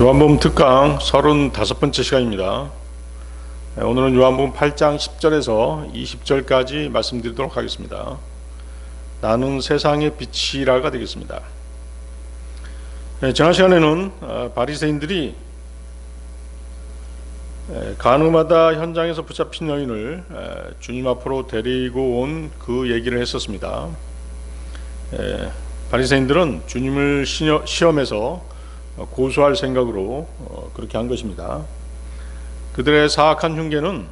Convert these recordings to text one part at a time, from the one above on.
요한복음 특강 35번째 시간입니다. 오늘은 요한복음 8장 10절에서 20절까지 말씀드리도록 하겠습니다. 나는 세상의 빛이라가 되겠습니다. 지난 시간에는 바리새인들이 간음하다 현장에서 붙잡힌 여인을 주님 앞으로 데리고 온 그 얘기를 했었습니다. 바리새인들은 주님을 시험해서 고소할 생각으로 그렇게 한 것입니다. 그들의 사악한 흉계는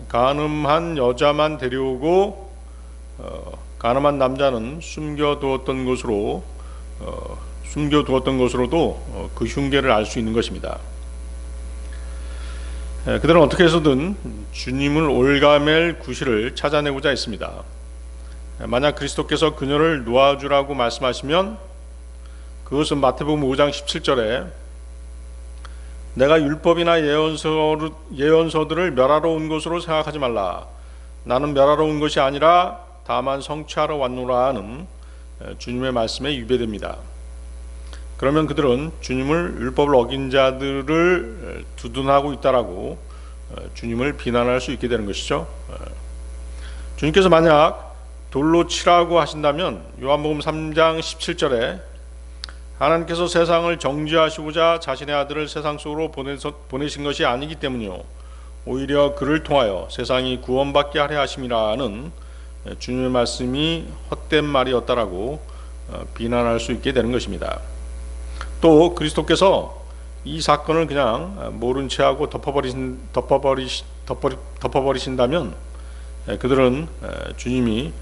간음한 여자만 데려오고 간음한 남자는 숨겨두었던 것으로도 그 흉계를 알 수 있는 것입니다. 그들은 어떻게 해서든 주님을 올가맬 구실을 찾아내고자 했습니다. 만약 그리스도께서 그녀를 놓아주라고 말씀하시면 그것은 마태복음 5장 17절에 내가 율법이나 예언서들을 멸하러 온 것으로 생각하지 말라. 나는 멸하러 온 것이 아니라 다만 성취하러 왔노라 하는 주님의 말씀에 위배됩니다. 그러면 그들은 주님을 율법을 어긴 자들을 두둔하고 있다라고 주님을 비난할 수 있게 되는 것이죠. 주님께서 만약 돌로 치라고 하신다면 요한복음 3장 17절에 하나님께서 세상을 정죄하시고자 자신의 아들을 세상 속으로 보내신 것이 아니기 때문이요 오히려 그를 통하여 세상이 구원받게 하려 하심이라는 주님의 말씀이 헛된 말이었다라고 비난할 수 있게 되는 것입니다. 또 그리스도께서 이 사건을 그냥 모른 채 하고 덮어버리신다면 그들은 주님이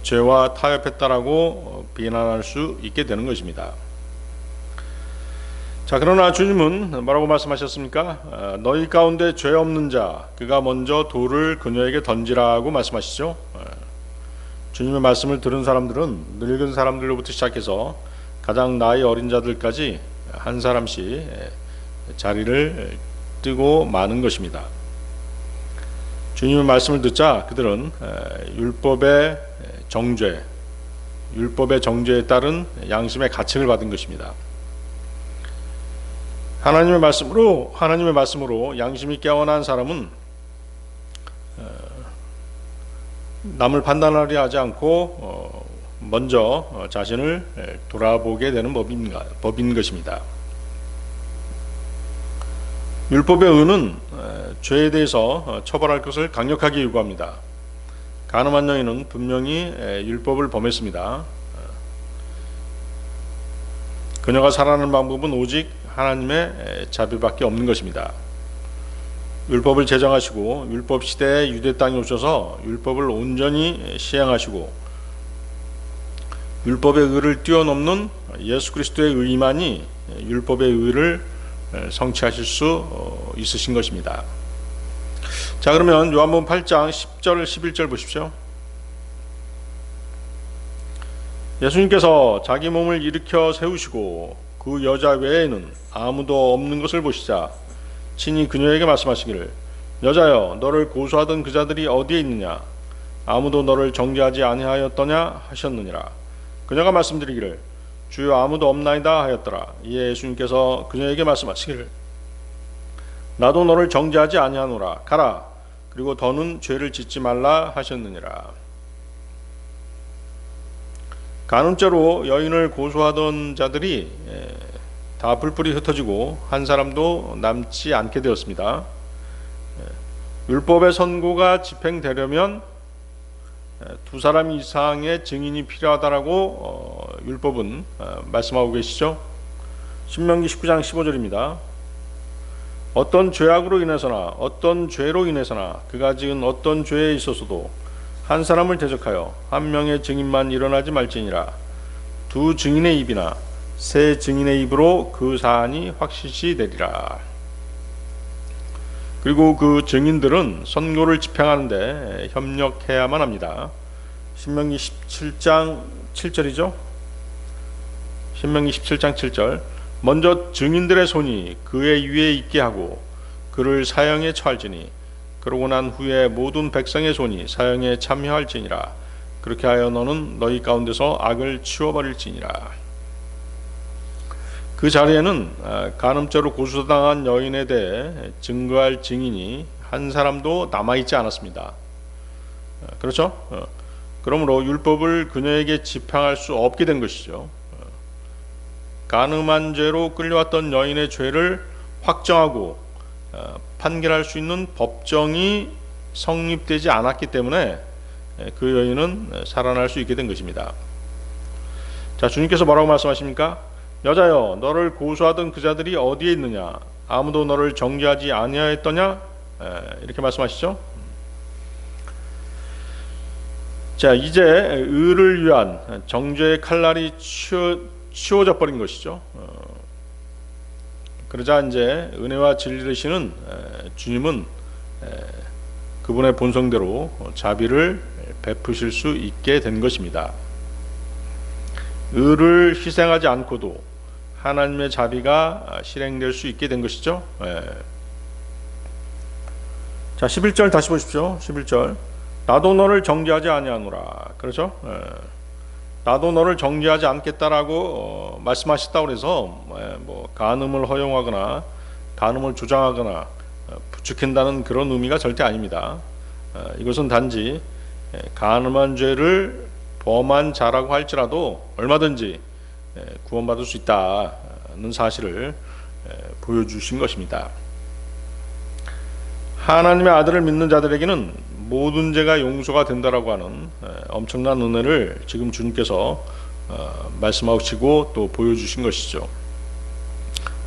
죄와 타협했다라고 비난할 수 있게 되는 것입니다. 자, 그러나 주님은 뭐라고 말씀하셨습니까? 너희 가운데 죄 없는 자 그가 먼저 돌을 그녀에게 던지라고 말씀하시죠. 주님의 말씀을 들은 사람들은 늙은 사람들로부터 시작해서 가장 나이 어린 자들까지 한 사람씩 자리를 뜨고 마는 것입니다. 주님의 말씀을 듣자 그들은 율법의 정죄에 따른 양심의 가책을 받은 것입니다. 하나님의 말씀으로 양심이 깨어난 사람은 남을 판단하려 하지 않고 먼저 자신을 돌아보게 되는 법인 것입니다. 율법의 의는 죄에 대해서 처벌할 것을 강력하게 요구합니다. 간음한 여인은 분명히 율법을 범했습니다. 그녀가 살아나는 방법은 오직 하나님의 자비밖에 없는 것입니다. 율법을 제정하시고 율법 시대에 유대 땅에 오셔서 율법을 온전히 시행하시고 율법의 의를 뛰어넘는 예수 그리스도의 의만이 율법의 의를 성취하실 수 있으신 것입니다. 자, 그러면 요한복음 8장 10절 11절 보십시오. 예수님께서 자기 몸을 일으켜 세우시고 그 여자 외에는 아무도 없는 것을 보시자 친히 그녀에게 말씀하시기를 여자여 너를 고소하던 그 자들이 어디에 있느냐 아무도 너를 정죄하지 아니하였더냐 하셨느니라. 그녀가 말씀드리기를 주여 아무도 없나이다 하였더라. 이에 예수님께서 그녀에게 말씀하시기를 나도 너를 정죄하지 아니하노라. 가라. 그리고 더는 죄를 짓지 말라 하셨느니라. 간음죄로 여인을 고소하던 자들이 다 뿔뿔이 흩어지고 한 사람도 남지 않게 되었습니다. 율법의 선고가 집행되려면 두 사람 이상의 증인이 필요하다라고 율법은 말씀하고 계시죠. 신명기 19장 15절입니다. 어떤 죄악으로 인해서나 어떤 죄로 인해서나 그가 지은 어떤 죄에 있어서도 한 사람을 대적하여 한 명의 증인만 일어나지 말지니라. 두 증인의 입이나 세 증인의 입으로 그 사안이 확실시 되리라. 그리고 그 증인들은 선고를 집행하는데 협력해야만 합니다. 신명기 17장 7절이죠. 신명기 17장 7절 먼저 증인들의 손이 그의 위에 있게 하고 그를 사형에 처할지니 그러고 난 후에 모든 백성의 손이 사형에 참여할지니라. 그렇게 하여 너는 너희 가운데서 악을 치워버릴지니라. 그 자리에는 간음죄로 고소당한 여인에 대해 증거할 증인이 한 사람도 남아있지 않았습니다. 그렇죠? 그러므로 율법을 그녀에게 집행할 수 없게 된 것이죠. 간음한 죄로 끌려왔던 여인의 죄를 확정하고 판결할 수 있는 법정이 성립되지 않았기 때문에 그 여인은 살아날 수 있게 된 것입니다. 자, 주님께서 뭐라고 말씀하십니까? 여자여, 너를 고소하던 그 자들이 어디에 있느냐? 아무도 너를 정죄하지 아니하였더냐? 이렇게 말씀하시죠. 자, 이제 의를 위한 정죄의 칼날이 치워져 버린 것이죠. 그러자 이제 은혜와 진리를 시는 주님은 그분의 본성대로 자비를 베푸실 수 있게 된 것입니다. 의를 희생하지 않고도 하나님의 자비가 실행될 수 있게 된 것이죠. 자, 11절 다시 보십시오. 11절. 나도 너를 정죄하지 아니하노라. 그렇죠? 나도 너를 정죄하지 않겠다라고 말씀하셨다고 해서 뭐 간음을 허용하거나 간음을 조장하거나 부추긴다는 그런 의미가 절대 아닙니다. 이것은 단지 간음한 죄를 범한 자라고 할지라도 얼마든지 구원받을 수 있다는 사실을 보여주신 것입니다. 하나님의 아들을 믿는 자들에게는 모든 죄가 용서가 된다라고 하는 엄청난 은혜를 지금 주님께서 말씀하시고 또 보여주신 것이죠.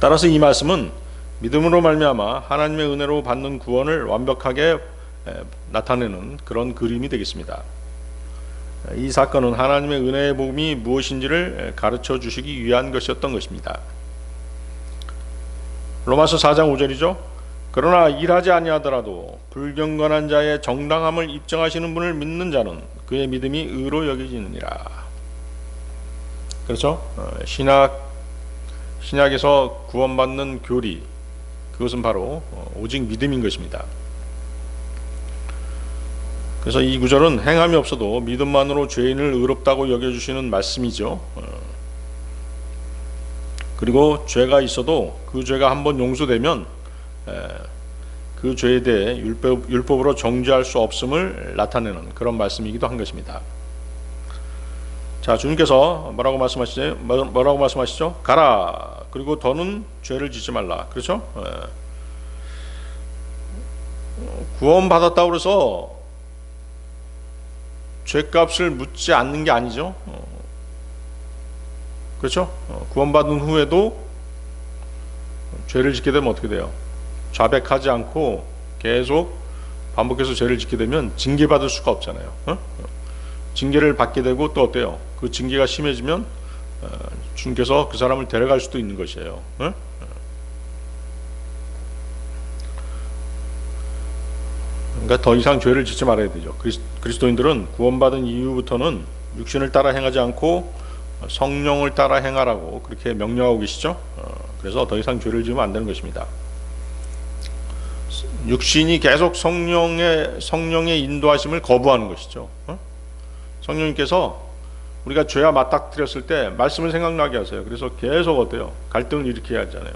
따라서 이 말씀은 믿음으로 말미암아 하나님의 은혜로 받는 구원을 완벽하게 나타내는 그런 그림이 되겠습니다. 이 사건은 하나님의 은혜의 복음이 무엇인지를 가르쳐 주시기 위한 것이었던 것입니다. 로마서 4장 5절이죠. 그러나 일하지 아니하더라도 불경건한 자의 정당함을 입증하시는 분을 믿는 자는 그의 믿음이 의로 여겨지느니라. 그렇죠? 신약에서 구원받는 교리, 그것은 바로 오직 믿음인 것입니다. 그래서 이 구절은 행함이 없어도 믿음만으로 죄인을 의롭다고 여겨주시는 말씀이죠. 그리고 죄가 있어도 그 죄가 한번 용서되면 그 죄에 대해 율법으로 정죄할 수 없음을 나타내는 그런 말씀이기도 한 것입니다. 자, 주님께서 뭐라고 말씀하시죠? 가라. 그리고 더는 죄를 짓지 말라. 그렇죠? 구원받았다고 해서 죄값을 묻지 않는 게 아니죠. 그렇죠? 구원받은 후에도 죄를 짓게 되면 어떻게 돼요? 자백하지 않고 계속 반복해서 죄를 짓게 되면 징계받을 수가 없잖아요. 징계를 받게 되고 또 어때요? 그 징계가 심해지면 주님께서 그 사람을 데려갈 수도 있는 것이에요. 그러니까 더 이상 죄를 짓지 말아야 되죠. 그리스도인들은 구원받은 이후부터는 육신을 따라 행하지 않고 성령을 따라 행하라고 그렇게 명령하고 계시죠. 그래서 더 이상 죄를 지으면 안 되는 것입니다. 육신이 계속 성령의 인도하심을 거부하는 것이죠. 성령님께서 우리가 죄와 맞닥뜨렸을 때 말씀을 생각나게 하세요. 그래서 계속 어때요? 갈등을 일으켜야 하잖아요.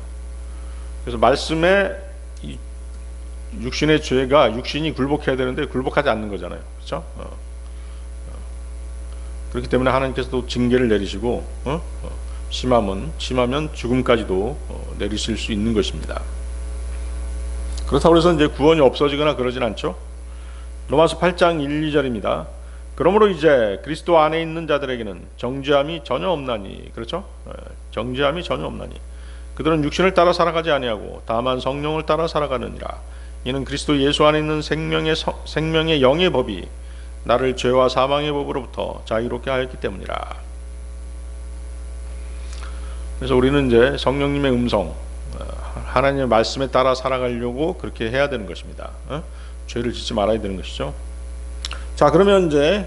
그래서 말씀에 육신의 죄가 육신이 굴복해야 되는데 굴복하지 않는 거잖아요. 그렇죠? 그렇기 때문에 하나님께서도 징계를 내리시고 심하면 죽음까지도 내리실 수 있는 것입니다. 그렇다고 해서 이제 구원이 없어지거나 그러진 않죠. 로마서 8장 1, 2절입니다. 그러므로 이제 그리스도 안에 있는 자들에게는 정죄함이 전혀 없나니. 그렇죠? 정죄함이 전혀 없나니. 그들은 육신을 따라 살아가지 아니하고 다만 성령을 따라 살아가느니라. 이는 그리스도 예수 안에 있는 생명의 영의 법이 나를 죄와 사망의 법으로부터 자유롭게 하였기 때문이라. 그래서 우리는 이제 성령님의 음성, 하나님의 말씀에 따라 살아가려고 그렇게 해야 되는 것입니다. 죄를 짓지 말아야 되는 것이죠. 자, 그러면 이제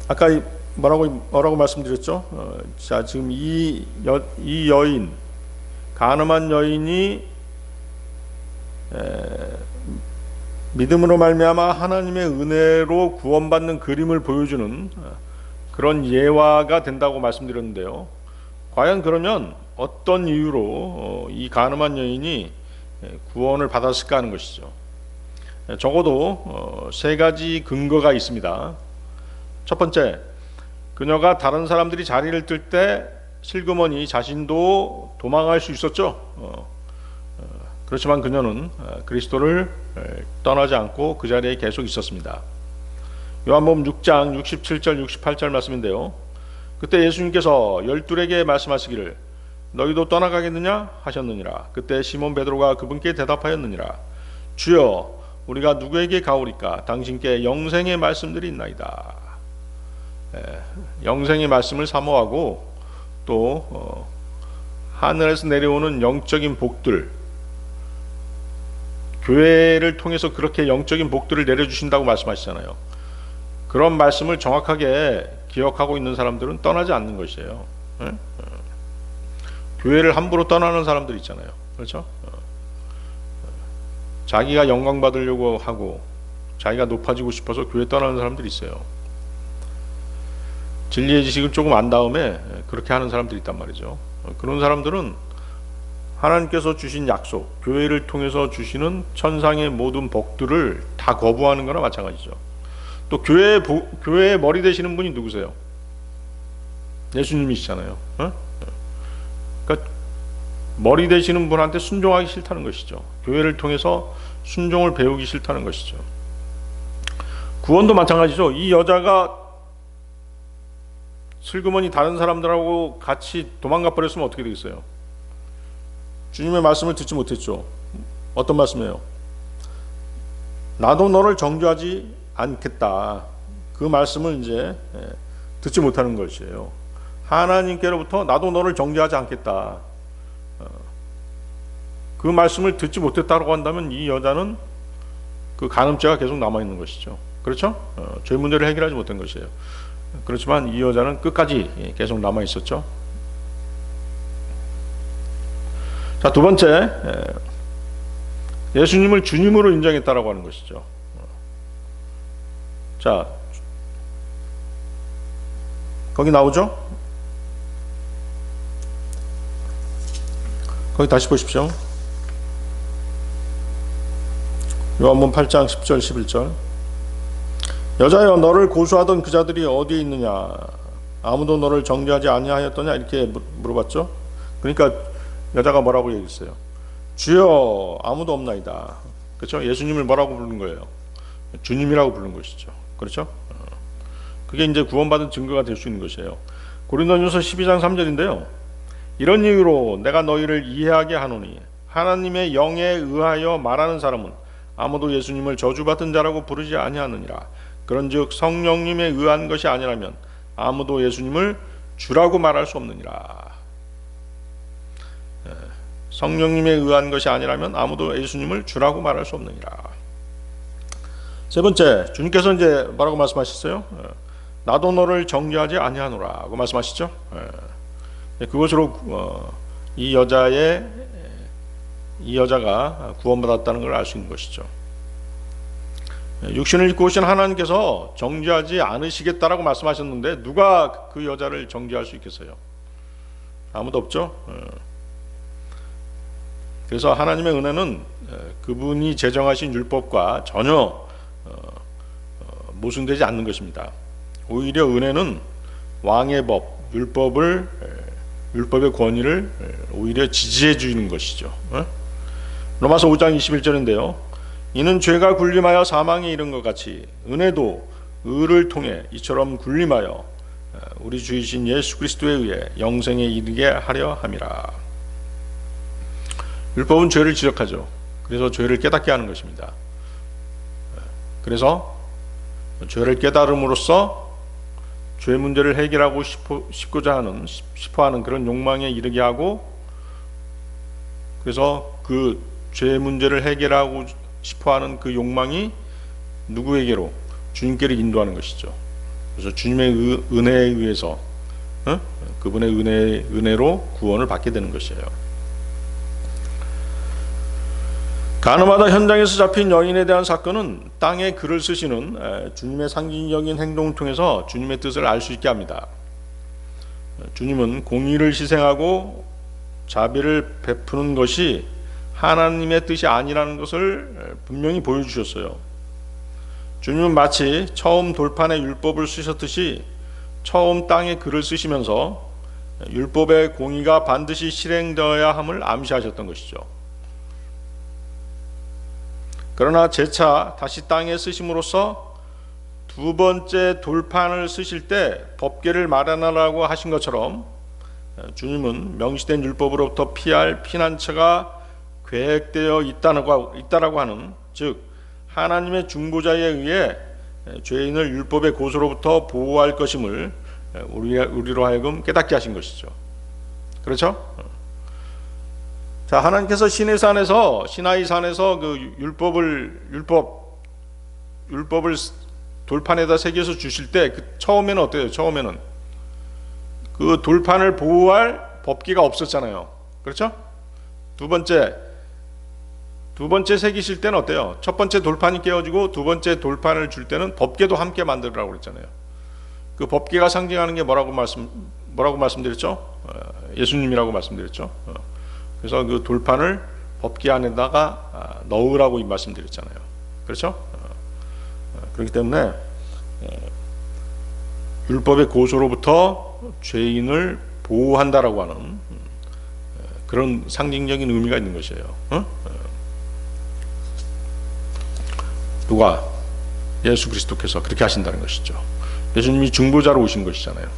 아까 뭐라고 말씀드렸죠? 자, 지금 이 여인, 간음한 여인이 믿음으로 말미암아 하나님의 은혜로 구원받는 그림을 보여주는 그런 예화가 된다고 말씀드렸는데요. 과연 그러면 어떤 이유로 이 간음한 여인이 구원을 받았을까 하는 것이죠. 적어도 세 가지 근거가 있습니다. 첫 번째, 그녀가 다른 사람들이 자리를 뜰 때 슬그머니 자신도 도망할 수 있었죠. 그렇지만 그녀는 그리스도를 떠나지 않고 그 자리에 계속 있었습니다. 요한복음 6장 67절 68절 말씀인데요. 그때 예수님께서 열둘에게 말씀하시기를 너희도 떠나가겠느냐 하셨느니라. 그때 시몬 베드로가 그분께 대답하였느니라. 주여, 우리가 누구에게 가오리까? 당신께 영생의 말씀들이 있나이다. 영생의 말씀을 사모하고 또 하늘에서 내려오는 영적인 복들, 교회를 통해서 그렇게 영적인 복들을 내려주신다고 말씀하시잖아요. 그런 말씀을 정확하게 기억하고 있는 사람들은 떠나지 않는 것이에요. 교회를 함부로 떠나는 사람들 있잖아요. 그렇죠? 자기가 영광 받으려고 하고 자기가 높아지고 싶어서 교회 떠나는 사람들이 있어요. 진리의 지식을 조금 안 다음에 그렇게 하는 사람들이 있단 말이죠. 그런 사람들은 하나님께서 주신 약속, 교회를 통해서 주시는 천상의 모든 복들을 다 거부하는 거나 마찬가지죠. 또 교회의 머리 되시는 분이 누구세요? 예수님이시잖아요. 그러니까 머리 되시는 분한테 순종하기 싫다는 것이죠. 교회를 통해서 순종을 배우기 싫다는 것이죠. 구원도 마찬가지죠. 이 여자가 슬그머니 다른 사람들하고 같이 도망가 버렸으면 어떻게 되겠어요? 주님의 말씀을 듣지 못했죠. 어떤 말씀이에요? 나도 너를 정죄하지 않겠다. 그 말씀을 이제 듣지 못하는 것이에요. 하나님께로부터 나도 너를 정죄하지 않겠다. 그 말씀을 듣지 못했다고 한다면 이 여자는 그 간음죄가 계속 남아있는 것이죠. 그렇죠? 죄 문제를 해결하지 못한 것이에요. 그렇지만 이 여자는 끝까지 계속 남아있었죠. 자, 두 번째, 예수님을 주님으로 인정했다라고 하는 것이죠. 자, 거기 나오죠? 거기 다시 보십시오. 요한복음 8장 10절 11절. 여자여, 너를 고소하던 그 자들이 어디에 있느냐? 아무도 너를 정죄하지 아니하였더냐? 이렇게 물어봤죠. 그러니까 여자가 뭐라고 얘기했어요? 주여, 아무도 없나이다. 그렇죠? 예수님을 뭐라고 부르는 거예요? 주님이라고 부르는 것이죠. 그렇죠? 그게 이제 구원받은 증거가 될 수 있는 것이에요. 고린도전서 12장 3절인데요. 이런 이유로 내가 너희를 이해하게 하노니 하나님의 영에 의하여 말하는 사람은 아무도 예수님을 저주받은 자라고 부르지 아니하느니라. 그런즉 성령님에 의한 것이 아니라면 아무도 예수님을 주라고 말할 수 없느니라. 성령님에 의한 것이 아니라면 아무도 예수님을 주라고 말할 수 없느니라. 세 번째, 주님께서 이제 뭐라고 말씀하셨어요? 나도 너를 정죄하지 아니하노라고 말씀하시죠. 그것으로 이 여자가 구원받았다는 걸 알 수 있는 것이죠. 육신을 입고 오신 하나님께서 정죄하지 않으시겠다라고 말씀하셨는데 누가 그 여자를 정죄할 수 있겠어요? 아무도 없죠. 그래서 하나님의 은혜는 그분이 제정하신 율법과 전혀 모순되지 않는 것입니다. 오히려 은혜는 왕의 법, 율법의 권위를 오히려 지지해 주는 것이죠. 로마서 5장 21절인데요. 이는 죄가 군림하여 사망에 이른 것 같이 은혜도 의를 통해 이처럼 군림하여 우리 주이신 예수 그리스도에 의해 영생에 이르게 하려 함이라. 율법은 죄를 지적하죠. 그래서 죄를 깨닫게 하는 것입니다. 그래서 죄를 깨달음으로써 죄 문제를 해결하고 싶어하는 그런 욕망에 이르게 하고, 그래서 그 죄 문제를 해결하고 싶어하는 그 욕망이 누구에게로? 주님께로 인도하는 것이죠. 그래서 주님의 은혜에 의해서 그분의 은혜로 구원을 받게 되는 것이에요. 간음하다 현장에서 잡힌 여인에 대한 사건은 땅에 글을 쓰시는 주님의 상징적인 행동을 통해서 주님의 뜻을 알 수 있게 합니다. 주님은 공의를 희생하고 자비를 베푸는 것이 하나님의 뜻이 아니라는 것을 분명히 보여주셨어요. 주님은 마치 처음 돌판에 율법을 쓰셨듯이 처음 땅에 글을 쓰시면서 율법의 공의가 반드시 실행되어야 함을 암시하셨던 것이죠. 그러나 재차 다시 땅에 쓰심으로써 두 번째 돌판을 쓰실 때 법궤를 마련하라고 하신 것처럼 주님은 명시된 율법으로부터 피할 피난처가 계획되어 있다라고 하는, 즉 하나님의 중보자에 의해 죄인을 율법의 고소로부터 보호할 것임을 우리로 하여금 깨닫게 하신 것이죠. 그렇죠? 자, 하나님께서 시나이 산에서 그 율법을 돌판에다 새겨서 주실 때 처음에는 어때요? 처음에는 그 돌판을 보호할 법궤가 없었잖아요. 그렇죠? 두 번째 새기실 때는 어때요? 첫 번째 돌판이 깨어지고 두 번째 돌판을 줄 때는 법궤도 함께 만들으라고 그랬잖아요. 그 법궤가 상징하는 게 뭐라고 말씀드렸죠? 예수님이라고 말씀드렸죠. 그래서 그 돌판을 법궤 안에다가 넣으라고 말씀드렸잖아요. 그렇죠? 그렇기 때문에 율법의 고소로부터 죄인을 보호한다라고 하는 그런 상징적인 의미가 있는 것이에요. 누가? 예수 그리스도께서 그렇게 하신다는 것이죠. 예수님이 중보자로 오신 것이잖아요.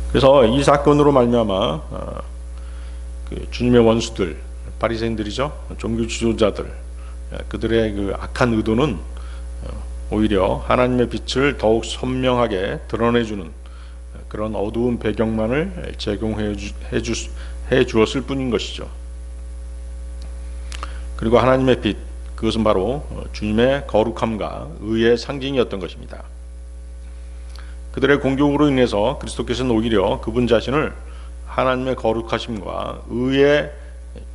그래서 이 사건으로 말미암아 그 주님의 원수들, 바리새인들이죠, 종교 지도자들, 그들의 그 악한 의도는 오히려 하나님의 빛을 더욱 선명하게 드러내주는 그런 어두운 배경만을 제공해 주었을 뿐인 것이죠. 그리고 하나님의 빛, 그것은 바로 주님의 거룩함과 의의 상징이었던 것입니다. 그들의 공격으로 인해서 그리스도께서는 오히려 그분 자신을 하나님의 거룩하심과 의의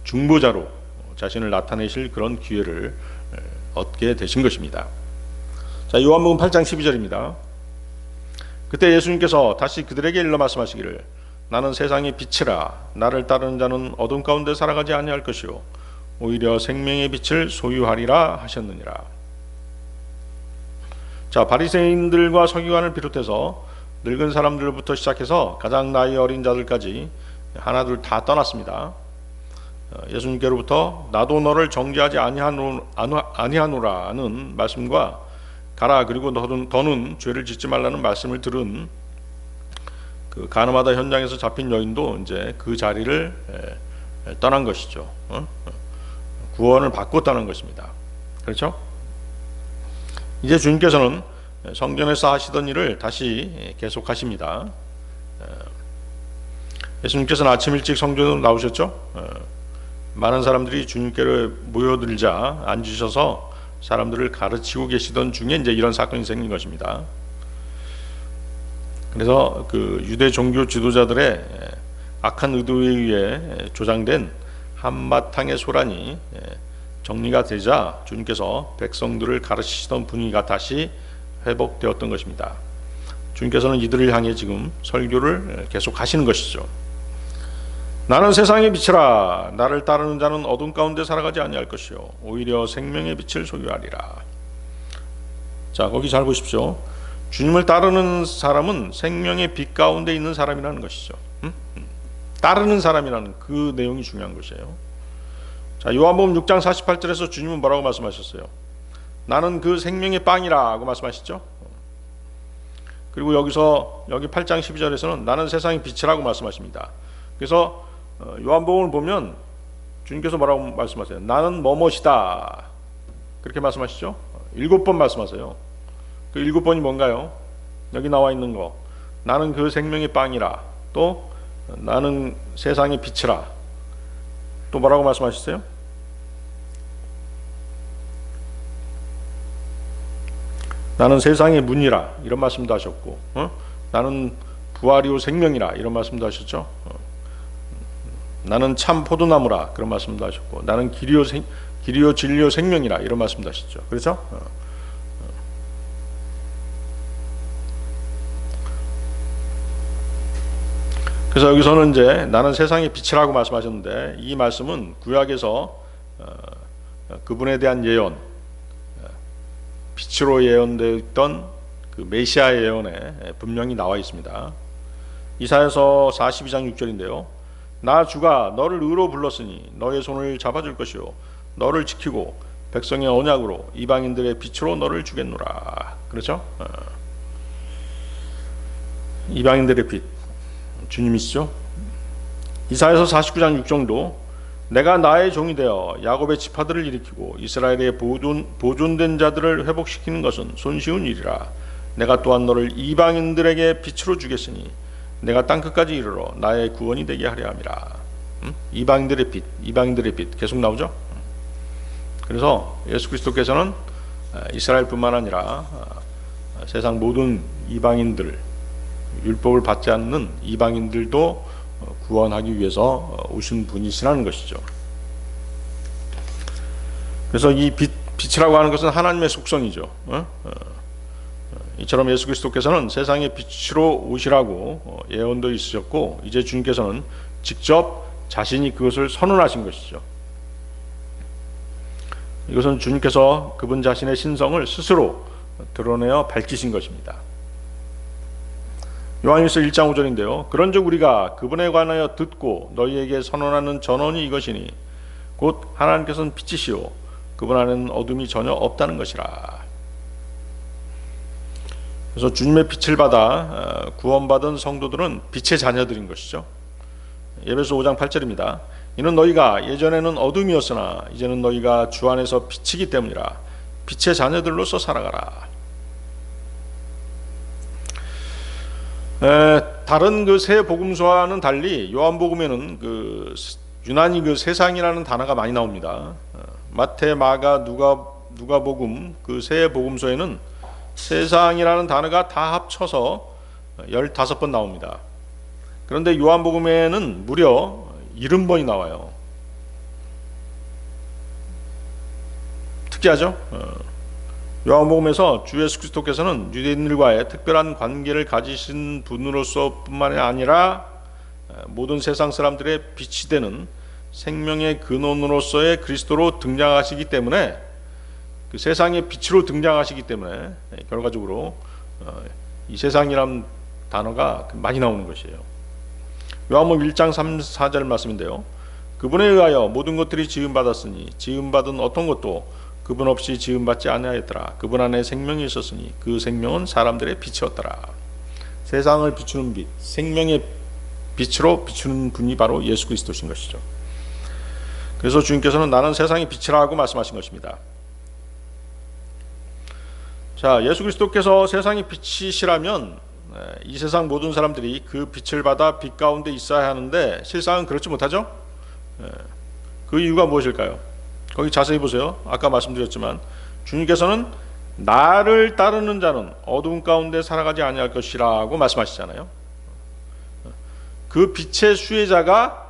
중보자로 자신을 나타내실 그런 기회를 얻게 되신 것입니다. 자, 요한복음 8장 12절입니다. 그때 예수님께서 다시 그들에게 일러 말씀하시기를, 나는 세상의 빛이라. 나를 따르는 자는 어둠 가운데 살아가지 아니할 것이요 오히려 생명의 빛을 소유하리라 하셨느니라. 자, 바리새인들과 서기관을 비롯해서 늙은 사람들부터 시작해서 가장 나이 어린 자들까지 하나둘 다 떠났습니다. 예수님께로부터 나도 너를 정죄하지 아니하노라는 말씀과 가라, 그리고 더는 죄를 짓지 말라는 말씀을 들은 그 가늠하다 현장에서 잡힌 여인도 이제 그 자리를 떠난 것이죠. 구원을 받고 떠난 것입니다. 그렇죠? 이제 주님께서는 성전에서 하시던 일을 다시 계속하십니다. 예수님께서는 아침 일찍 성전으로 나오셨죠. 많은 사람들이 주님께로 모여들자 앉으셔서 사람들을 가르치고 계시던 중에 이제 이런 사건이 생긴 것입니다. 그래서 그 유대 종교 지도자들의 악한 의도에 의해 조장된 한바탕의 소란이 정리가 되자 주님께서 백성들을 가르치시던 분위기가 다시 회복되었던 것입니다. 주님께서는 이들을 향해 지금 설교를 계속 하시는 것이죠. 나는 세상의 빛이라. 나를 따르는 자는 어둠 가운데 살아가지 아니할 것이요 오히려 생명의 빛을 소유하리라. 자, 거기 잘 보십시오. 주님을 따르는 사람은 생명의 빛 가운데 있는 사람이라는 것이죠. 따르는 사람이라는 그 내용이 중요한 것이에요. 자, 요한복음 6장 48절에서 주님은 뭐라고 말씀하셨어요? 나는 그 생명의 빵이라고 말씀하시죠. 그리고 여기 8장 12절에서는 나는 세상의 빛이라고 말씀하십니다. 그래서 요한복음을 보면 주님께서 뭐라고 말씀하세요? 나는 뭐뭇이다, 그렇게 말씀하시죠. 7번 말씀하세요. 그 7번이 뭔가요? 여기 나와 있는 거, 나는 그 생명의 빵이라, 또 나는 세상의 빛이라, 또 뭐라고 말씀하셨어요? 나는 세상의 문이라, 이런 말씀도 하셨고, 나는 부활이요 생명이라, 이런 말씀도 하셨죠. 나는 참 포도나무라, 그런 말씀도 하셨고, 나는 길이요 진리요 생명이라, 이런 말씀도 하셨죠. 그렇죠? 그래서 여기서는 이제 나는 세상의 빛이라고 말씀하셨는데, 이 말씀은 구약에서 그분에 대한 예언, 빛으로 예언되어 있던 그 메시아 예언에 분명히 나와 있습니다. 이사야서 42장 6절인데요. 나 주가 너를 의로 불렀으니 너의 손을 잡아줄 것이요 너를 지키고 백성의 언약으로 이방인들의 빛으로 너를 주겠노라. 그렇죠? 이방인들의 빛, 주님이시죠. 이사야서 49장 6절도 내가 나의 종이 되어 야곱의 지파들을 일으키고 이스라엘의 보존된 자들을 회복시키는 것은 손쉬운 일이라. 내가 또한 너를 이방인들에게 빛으로 주겠으니 내가 땅끝까지 이르러 나의 구원이 되게 하려 함이라. 이방인들의 빛, 이방인들의 빛 계속 나오죠. 그래서 예수 그리스도께서는 이스라엘뿐만 아니라 세상 모든 이방인들, 율법을 받지 않는 이방인들도 구원하기 위해서 오신 분이시라는 것이죠. 그래서 이 빛이라고 하는 것은 하나님의 속성이죠. 이처럼 예수 그리스도께서는 세상의 빛으로 오시라고 예언도 있으셨고, 이제 주님께서는 직접 자신이 그것을 선언하신 것이죠. 이것은 주님께서 그분 자신의 신성을 스스로 드러내어 밝히신 것입니다. 요한일서 1장 5절인데요. 그런즉 우리가 그분에 관하여 듣고 너희에게 선언하는 전언이 이것이니 곧 하나님께서는 빛이시오 그분 안에는 어둠이 전혀 없다는 것이라. 그래서 주님의 빛을 받아 구원받은 성도들은 빛의 자녀들인 것이죠. 에베소 5장 8절입니다. 이는 너희가 예전에는 어둠이었으나 이제는 너희가 주 안에서 빛이기 때문이라. 빛의 자녀들로서 살아가라. 다른 그 새 복음서와는 달리 요한복음에는 유난히 그 세상이라는 단어가 많이 나옵니다. 마태, 마가, 누가복음 그 새 복음서에는 세상이라는 단어가 다 합쳐서 15번 나옵니다. 그런데 요한복음에는 무려 70번이 나와요. 특이하죠? 요한복음에서 주 예수 그리스도께서는 유대인들과의 특별한 관계를 가지신 분으로서 뿐만이 아니라 모든 세상 사람들의 빛이 되는 생명의 근원으로서의 그리스도로 등장하시기 때문에, 그 세상의 빛으로 등장하시기 때문에 결과적으로 이 세상이란 단어가 많이 나오는 것이에요. 요한복음 1장 3, 4절 말씀인데요. 그분에 의하여 모든 것들이 지음받았으니 지음받은 어떤 것도 그분 없이 지음받지 아니하였더라. 그분 안에 생명이 있었으니 그 생명은 사람들의 빛이었더라. 세상을 비추는 빛, 생명의 빛으로 비추는 분이 바로 예수 그리스도신 것이죠. 그래서 주님께서는 나는 세상의 빛이라고 말씀하신 것입니다. 자, 예수 그리스도께서 세상의 빛이시라면 이 세상 모든 사람들이 그 빛을 받아 빛 가운데 있어야 하는데 실상은 그렇지 못하죠. 그 이유가 무엇일까요? 거기 자세히 보세요. 아까 말씀드렸지만 주님께서는 나를 따르는 자는 어두운 가운데 살아가지 아니할 것이라고 말씀하시잖아요. 그 빛의 수혜자가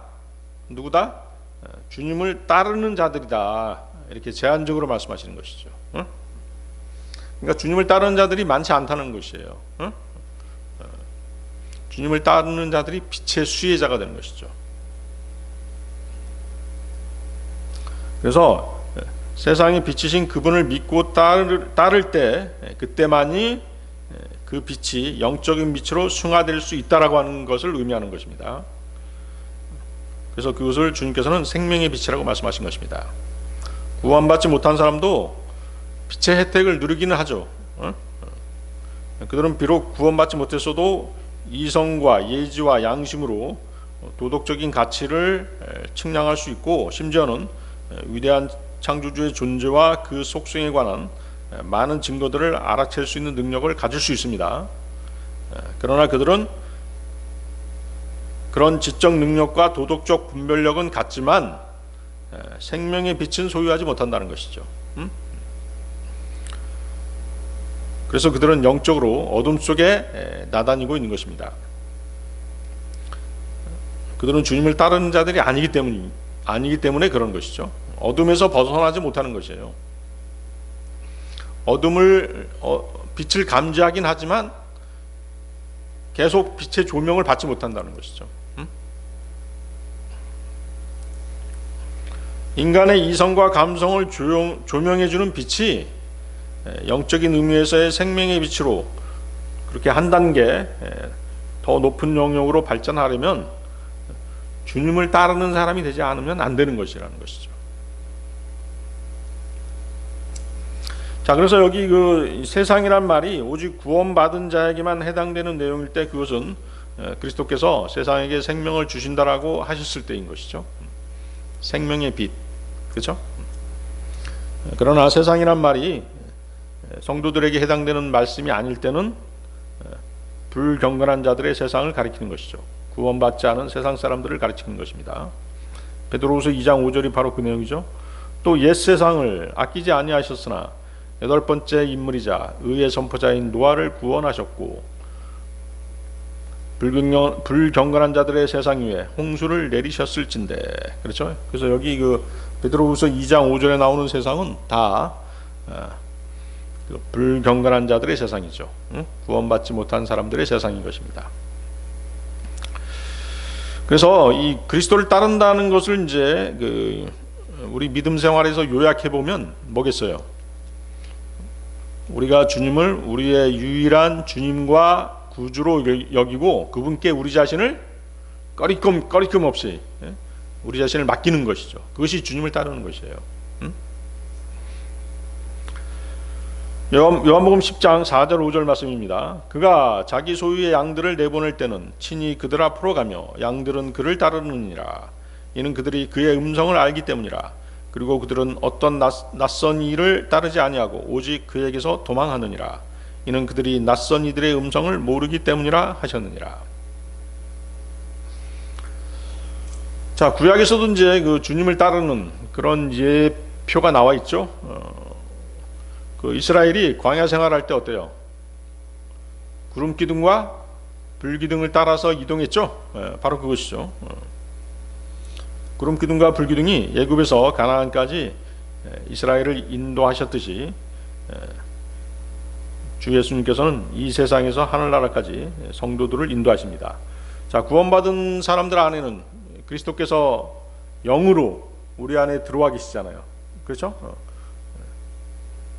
누구다? 주님을 따르는 자들이다. 이렇게 제한적으로 말씀하시는 것이죠. 그러니까 주님을 따르는 자들이 많지 않다는 것이에요. 주님을 따르는 자들이 빛의 수혜자가 되는 것이죠. 그래서 세상에 비치신 그분을 믿고 따를 때 그때만이 그 빛이 영적인 빛으로 승화될 수 있다라고 하는 것을 의미하는 것입니다. 그래서 그것을 주님께서는 생명의 빛이라고 말씀하신 것입니다. 구원받지 못한 사람도 빛의 혜택을 누리기는 하죠. 그들은 비록 구원받지 못했어도 이성과 예지와 양심으로 도덕적인 가치를 측량할 수 있고, 심지어는 위대한 창조주의 존재와 그 속성에 관한 많은 증거들을 알아챌 수 있는 능력을 가질 수 있습니다. 그러나 그들은 그런 지적 능력과 도덕적 분별력은 같지만 생명의 빛은 소유하지 못한다는 것이죠. 그래서 그들은 영적으로 어둠 속에 나다니고 있는 것입니다. 그들은 주님을 따르는 자들이 아니기 때문에 그런 것이죠. 어둠에서 벗어나지 못하는 것이에요. 빛을 감지하긴 하지만 계속 빛의 조명을 받지 못한다는 것이죠. 인간의 이성과 감성을 조명해주는 빛이 영적인 의미에서의 생명의 빛으로 그렇게 한 단계 더 높은 영역으로 발전하려면 주님을 따르는 사람이 되지 않으면 안 되는 것이라는 것이죠. 자, 그래서 여기 그 세상이란 말이 오직 구원받은 자에게만 해당되는 내용일 때 그것은 그리스도께서 세상에게 생명을 주신다라고 하셨을 때인 것이죠. 생명의 빛, 그렇죠? 그러나 세상이란 말이 성도들에게 해당되는 말씀이 아닐 때는 불경건한 자들의 세상을 가리키는 것이죠. 구원받지 않은 세상 사람들을 가리키는 것입니다. 베드로후서 2장 5절이 바로 그 내용이죠. 또 옛 세상을 아끼지 아니하셨으나 여덟 번째 인물이자 의의 선포자인 노아를 구원하셨고 불경건한 자들의 세상 위에 홍수를 내리셨을진데, 그렇죠? 그래서 여기 그 베드로후서 2장 5절에 나오는 세상은 다 불경건한 자들의 세상이죠. 구원받지 못한 사람들의 세상인 것입니다. 그래서 이 그리스도를 따른다는 것을 이제 우리 믿음 생활에서 요약해 보면 뭐겠어요? 우리가 주님을 우리의 유일한 주님과 구주로 여기고 그분께 우리 자신을 꺼리낌 없이 우리 자신을 맡기는 것이죠. 그것이 주님을 따르는 것이에요. 요한복음 10장 4절 5절 말씀입니다. 그가 자기 소유의 양들을 내보낼 때는 친히 그들 앞으로 가며 양들은 그를 따르느니라. 이는 그들이 그의 음성을 알기 때문이라. 그리고 그들은 어떤 낯선 이를 따르지 아니하고 오직 그에게서 도망하느니라. 이는 그들이 낯선 이들의 음성을 모르기 때문이라 하셨느니라. 자, 구약에서도 이제 그 주님을 따르는 그런 예표가 나와 있죠. 그 이스라엘이 광야 생활할 때 어때요? 구름 기둥과 불 기둥을 따라서 이동했죠. 바로 그것이죠. 구름 기둥과 불 기둥이 애굽에서 가나안까지 이스라엘을 인도하셨듯이 주 예수님께서는 이 세상에서 하늘나라까지 성도들을 인도하십니다. 자, 구원받은 사람들 안에는 그리스도께서 영으로 우리 안에 들어와 계시잖아요. 그렇죠?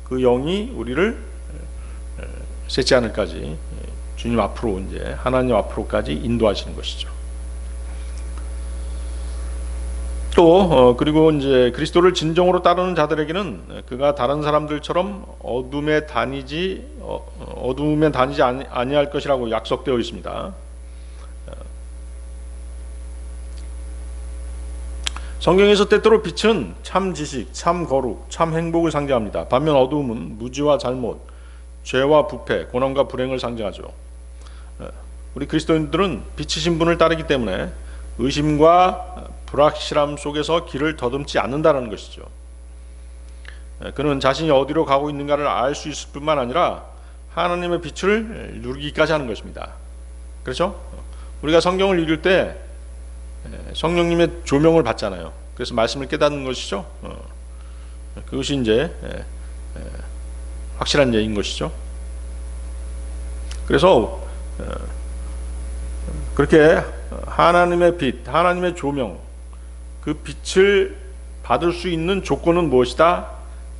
그 영이 우리를 셋째 하늘까지 주님 앞으로 이제 하나님 앞으로까지 인도하시는 것이죠. 또 그리고 이제 그리스도를 진정으로 따르는 자들에게는 그가 다른 사람들처럼 어둠에 다니지 아니할 것이라고 약속되어 있습니다. 성경에서 때때로 빛은 참 지식, 참 거룩, 참 행복을 상징합니다. 반면 어두움은 무지와 잘못, 죄와 부패, 고난과 불행을 상징하죠. 우리 그리스도인들은 빛이신 분을 따르기 때문에 의심과 불확실함 속에서 길을 더듬지 않는다는 것이죠. 그는 자신이 어디로 가고 있는가를 알 수 있을 뿐만 아니라 하나님의 빛을 누리기까지 하는 것입니다. 그렇죠? 우리가 성경을 읽을 때 성령님의 조명을 받잖아요. 그래서 말씀을 깨닫는 것이죠. 그것이 이제 확실한 예인 것이죠. 그래서 그렇게 하나님의 빛, 하나님의 조명, 그 빛을 받을 수 있는 조건은 무엇이다?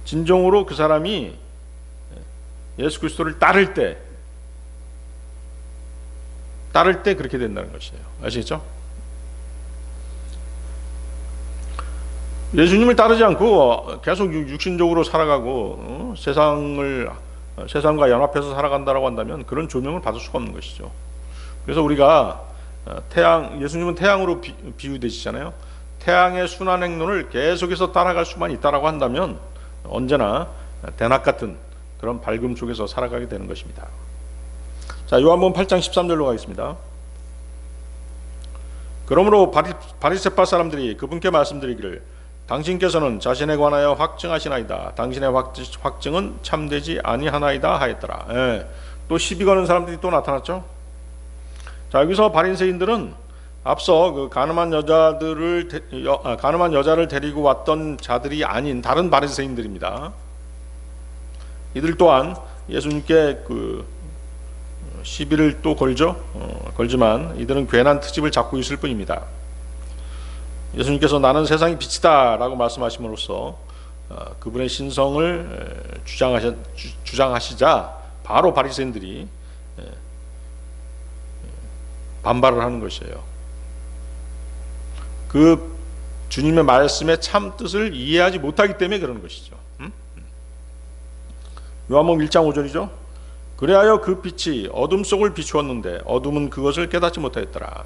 진정으로 그 사람이 예수 그리스도를 따를 때 그렇게 된다는 것이에요. 아시겠죠? 예수님을 따르지 않고 계속 육신적으로 살아가고 세상과 연합해서 살아간다라고 한다면 그런 조명을 받을 수가 없는 것이죠. 그래서 우리가 예수님은 태양으로 비유되시잖아요. 태양의 순환 행론을 계속해서 따라갈 수만 있다라고 한다면 언제나 대낮 같은 그런 밝음 속에서 살아가게 되는 것입니다. 자, 요한복음 8장 13절로 가겠습니다. 그러므로 바리새파 사람들이 그분께 말씀드리기를 당신께서는 자신에 관하여 확증하시나이다. 당신의 확증은 참되지 아니하나이다 하였더라. 또 시비 거는 사람들이 또 나타났죠. 자, 여기서 바리새인들은 앞서 그 가늠한 여자를 데리고 왔던 자들이 아닌 다른 바리새인들입니다. 이들 또한 예수님께 시비를 또 걸지만 이들은 괜한 트집을 잡고 있을 뿐입니다. 예수님께서 나는 세상의 빛이다 라고 말씀하심으로써 그분의 신성을 주장하시자 바로 바리새인들이 반발을 하는 것이에요. 그 주님의 말씀의 참 뜻을 이해하지 못하기 때문에 그러는 것이죠. 요한복음 1장 5절이죠. 그리하여 그 빛이 어둠 속을 비추었는데 어둠은 그것을 깨닫지 못하였더라.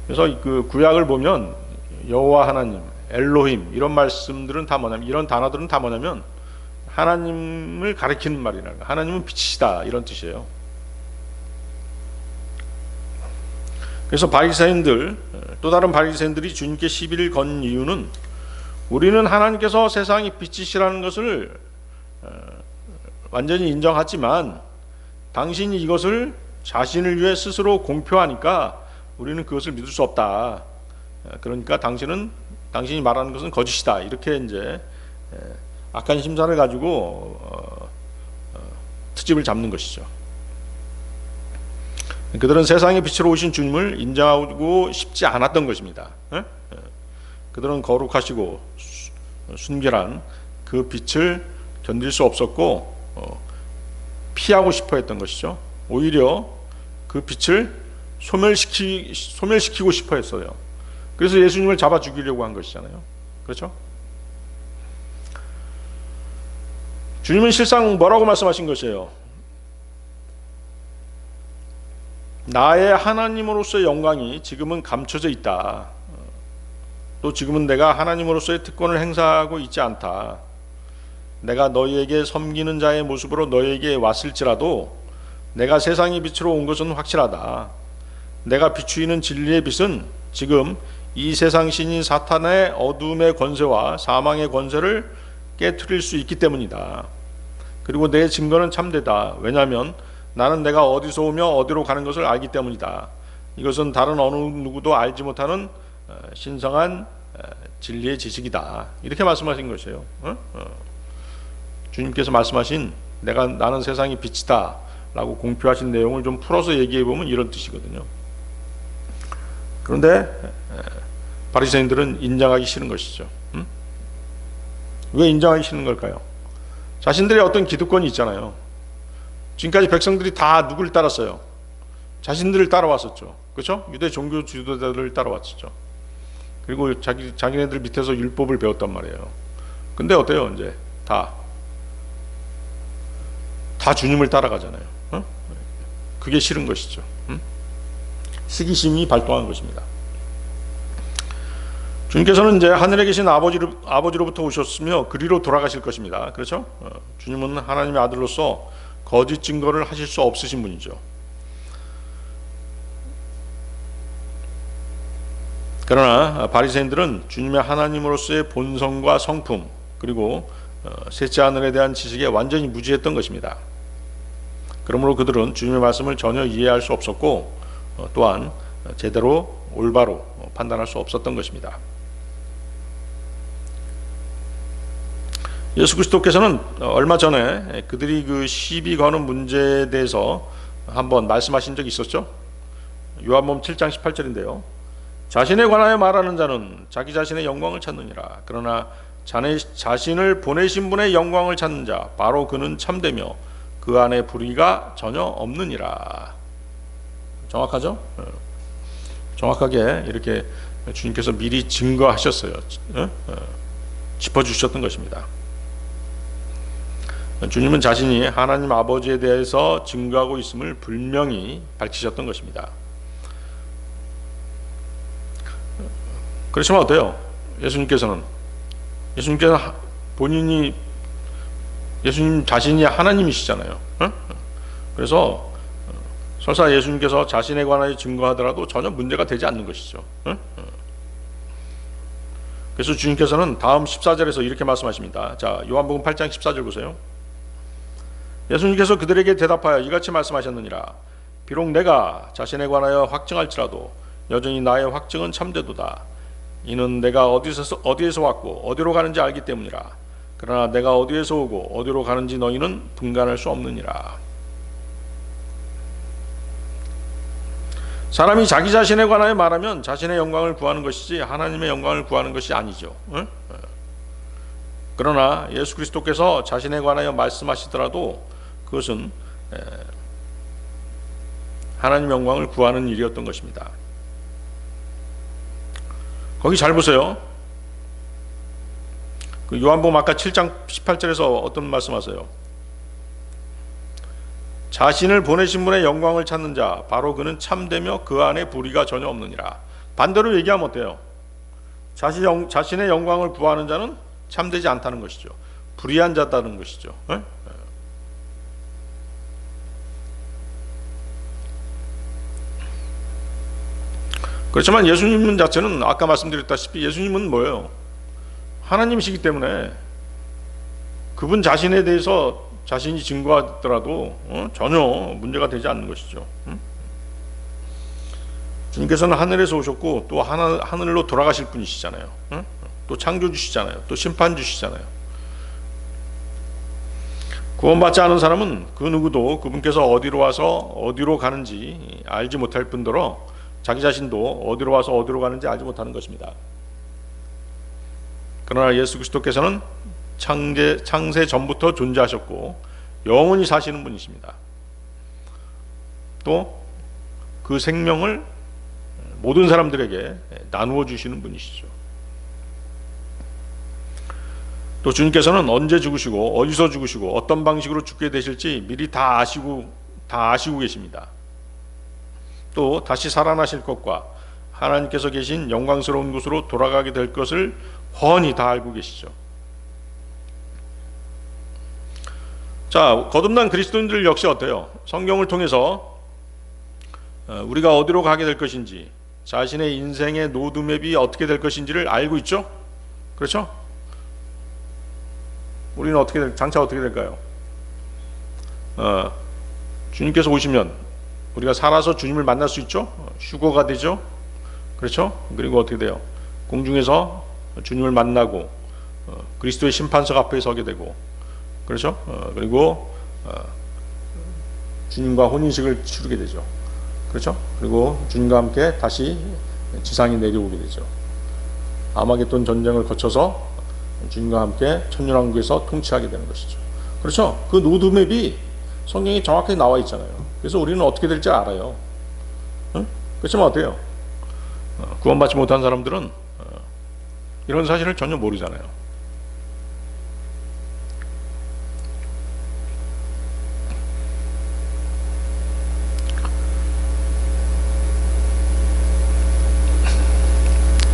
그래서 그 구약을 보면 여호와 하나님, 엘로힘 이런 말씀들은 다 뭐냐면, 이런 단어들은 다 뭐냐면 하나님을 가리키는 말이라는 거예요. 하나님은 빛이시다 이런 뜻이에요. 그래서 바리새인들, 또 다른 바리새인들이 주님께 시비를 건 이유는 우리는 하나님께서 세상의 빛이시라는 것을 완전히 인정하지만 당신이 이것을 자신을 위해 스스로 공표하니까 우리는 그것을 믿을 수 없다. 그러니까 당신이 말하는 것은 거짓이다. 이렇게 이제 악한 심산을 가지고 트집을 잡는 것이죠. 그들은 세상의 빛으로 오신 주님을 인정하고 싶지 않았던 것입니다. 그들은 거룩하시고 순결한 그 빛을 견딜 수 없었고 피하고 싶어 했던 것이죠. 오히려 그 빛을 소멸시키고 싶어 했어요. 그래서 예수님을 잡아 죽이려고 한 것이잖아요. 그렇죠? 주님은 실상 뭐라고 말씀하신 것이에요? 나의 하나님으로서의 영광이 지금은 감춰져 있다. 또 지금은 내가 하나님으로서의 특권을 행사하고 있지 않다. 내가 너희에게 섬기는 자의 모습으로 너희에게 왔을지라도 내가 세상의 빛으로 온 것은 확실하다. 내가 비추이는 진리의 빛은 지금 이 세상 신인 사탄의 어둠의 권세와 사망의 권세를 깨트릴 수 있기 때문이다. 그리고 내 증거는 참되다. 왜냐하면 나는 내가 어디서 오며 어디로 가는 것을 알기 때문이다. 이것은 다른 어느 누구도 알지 못하는 신성한 진리의 지식이다. 이렇게 말씀하신 것이에요. 주님께서 말씀하신 나는 세상의 빛이다 라고 공표하신 내용을 좀 풀어서 얘기해 보면 이런 뜻이거든요. 그런데 바리새인들은 인정하기 싫은 것이죠. 왜 인정하기 싫은 걸까요? 자신들의 어떤 기득권이 있잖아요. 지금까지 백성들이 다 누구를 따랐어요? 자신들을 따라왔었죠. 그렇죠? 유대 종교 지도자들을 따라왔었죠. 그리고 자기네들 밑에서 율법을 배웠단 말이에요. 근데 어때요? 이제 다 주님을 따라가잖아요. 그게 싫은 것이죠. 시기심이 발동한 것입니다. 주님께서는 이제 하늘에 계신 아버지로부터 오셨으며 그리로 돌아가실 것입니다. 그렇죠? 주님은 하나님의 아들로서 거짓 증거를 하실 수 없으신 분이죠. 그러나 바리새인들은 주님의 하나님으로서의 본성과 성품 그리고 셋째 하늘에 대한 지식에 완전히 무지했던 것입니다. 그러므로 그들은 주님의 말씀을 전혀 이해할 수 없었고 또한 제대로 올바로 판단할 수 없었던 것입니다. 예수 그리스도께서는 얼마 전에 그들이 그 시비 거는 문제에 대해서 한번 말씀하신 적이 있었죠. 요한복음 7장 18절인데요. 자신에 관하여 말하는 자는 자기 자신의 영광을 찾느니라. 그러나 자신을 보내신 분의 영광을 찾는 자 바로 그는 참되며 그 안에 불의가 전혀 없느니라. 정확하죠? 정확하게 이렇게 주님께서 미리 증거하셨어요. 짚어주셨던 것입니다. 주님은 자신이 하나님 아버지에 대해서 증거하고 있음을 분명히 밝히셨던 것입니다. 그렇지만 어때요? 예수님께서는 예수님 자신이 하나님이시잖아요. 그래서 설사 예수님께서 자신에 관하여 증거하더라도 전혀 문제가 되지 않는 것이죠. 그래서 주님께서는 다음 14절에서 이렇게 말씀하십니다. 자, 요한복음 8장 14절 보세요. 예수님께서 그들에게 대답하여 이같이 말씀하셨느니라. 비록 내가 자신에 관하여 확증할지라도 여전히 나의 확증은 참되도다. 이는 내가 어디에서 왔고 어디로 가는지 알기 때문이라. 그러나 내가 어디에서 오고 어디로 가는지 너희는 분간할 수 없느니라. 사람이 자기 자신에 관하여 말하면 자신의 영광을 구하는 것이지 하나님의 영광을 구하는 것이 아니죠. 응? 그러나 예수 그리스도께서 자신에 관하여 말씀하시더라도 그것은 하나님 영광을 구하는 일이었던 것입니다. 거기 잘 보세요. 그 요한복음 아까 7장 18절에서 어떤 말씀하세요? 자신을 보내신 분의 영광을 찾는 자 바로 그는 참되며 그 안에 불의가 전혀 없느니라. 반대로 얘기하면 어때요? 자신의 영광을 구하는 자는 참되지 않다는 것이죠. 불의한 자다는 것이죠. 그렇지만 예수님 자체는 아까 말씀드렸다시피 예수님은 뭐예요? 하나님이시기 때문에 그분 자신에 대해서 자신이 증거하더라도 전혀 문제가 되지 않는 것이죠. 주님께서는 하늘에서 오셨고 또 하늘로 돌아가실 분이시잖아요. 또 창조주시잖아요. 또 심판주시잖아요. 구원받지 않은 사람은 그 누구도 그분께서 어디로 와서 어디로 가는지 알지 못할 뿐더러 자기 자신도 어디로 와서 어디로 가는지 알지 못하는 것입니다. 그러나 예수 그리스도께서는 창세 전부터 존재하셨고 영원히 사시는 분이십니다. 또 그 생명을 모든 사람들에게 나누어 주시는 분이시죠. 또 주님께서는 언제 죽으시고 어디서 죽으시고 어떤 방식으로 죽게 되실지 미리 다 아시고 계십니다. 또 다시 살아나실 것과 하나님께서 계신 영광스러운 곳으로 돌아가게 될 것을 훤히 다 알고 계시죠. 자, 거듭난 그리스도인들 역시 어때요? 성경을 통해서 우리가 어디로 가게 될 것인지, 자신의 인생의 로드맵이 어떻게 될 것인지를 알고 있죠? 그렇죠? 우리는 장차 어떻게 될까요? 주님께서 오시면 우리가 살아서 주님을 만날 수 있죠? 휴거가 되죠? 그렇죠? 그리고 어떻게 돼요? 공중에서 주님을 만나고 그리스도의 심판석 앞에 서게 되고, 그렇죠? 그리고 주님과 혼인식을 치르게 되죠. 그렇죠? 그리고 주님과 함께 다시 지상에 내려오게 되죠. 아마겟돈 전쟁을 거쳐서 주님과 함께 천년왕국에서 통치하게 되는 것이죠. 그렇죠? 그 로드맵이 성경에 정확하게 나와 있잖아요. 그래서 우리는 어떻게 될지 알아요. 그렇지만 어때요? 구원받지 못한 사람들은 이런 사실을 전혀 모르잖아요.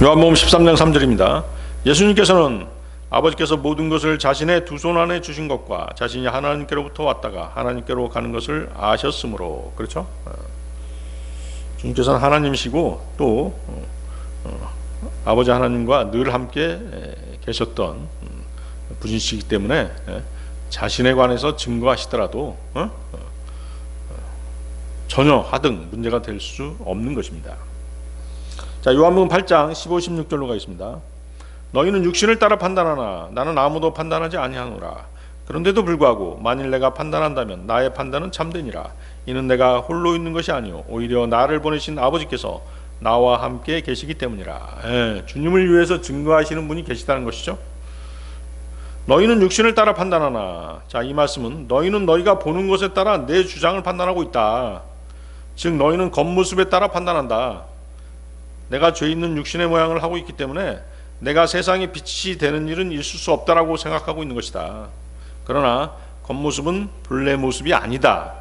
요한복음 13장 3절입니다. 예수님께서는 아버지께서 모든 것을 자신의 두 손 안에 주신 것과 자신이 하나님께로부터 왔다가 하나님께로 가는 것을 아셨으므로, 그렇죠? 주님께서는 하나님이시고 또 아버지 하나님과 늘 함께 계셨던 분이시기 때문에 자신에 관해서 증거하시더라도 전혀 하등 문제가 될 수 없는 것입니다. 자, 요한복음 8장 15, 16절로 가겠습니다. 너희는 육신을 따라 판단하나 나는 아무도 판단하지 아니하노라. 그런데도 불구하고 만일 내가 판단한다면 나의 판단은 참되니라. 이는 내가 홀로 있는 것이 아니요 오히려 나를 보내신 아버지께서 나와 함께 계시기 때문이라. 주님을 위해서 증거하시는 분이 계시다는 것이죠. 너희는 육신을 따라 판단하나. 자, 이 말씀은 너희는 너희가 보는 것에 따라 내 주장을 판단하고 있다. 즉 너희는 겉모습에 따라 판단한다. 내가 죄 있는 육신의 모양을 하고 있기 때문에 내가 세상에 빛이 되는 일은 있을 수 없다라고 생각하고 있는 것이다. 그러나 겉모습은 본래 모습이 아니다.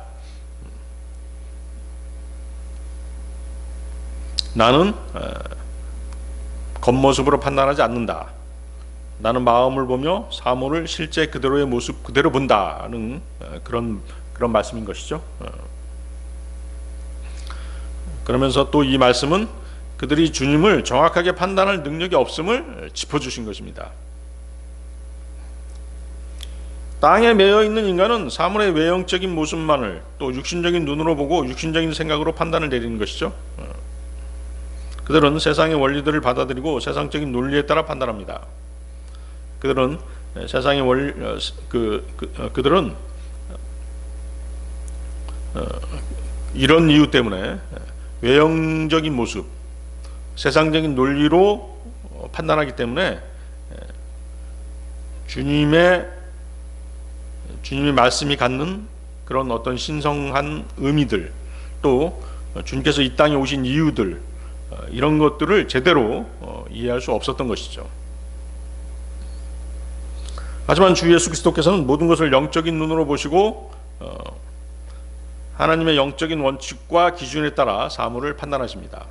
나는 겉모습으로 판단하지 않는다. 나는 마음을 보며 사물을 실제 그대로의 모습 그대로 본다는 그런 말씀인 것이죠. 그러면서 또 이 말씀은 그들이 주님을 정확하게 판단할 능력이 없음을 짚어주신 것입니다. 땅에 매여 있는 인간은 사물의 외형적인 모습만을 또 육신적인 눈으로 보고 육신적인 생각으로 판단을 내리는 것이죠. 그들은 세상의 원리들을 받아들이고 세상적인 논리에 따라 판단합니다. 그들은 세상의 그들은 이런 이유 때문에 외형적인 모습, 세상적인 논리로 판단하기 때문에 주님의 말씀이 갖는 그런 어떤 신성한 의미들, 또 주님께서 이 땅에 오신 이유들, 이런 것들을 제대로 이해할 수 없었던 것이죠. 하지만 주 예수 그리스도께서는 모든 것을 영적인 눈으로 보시고 하나님의 영적인 원칙과 기준에 따라 사물을 판단하십니다.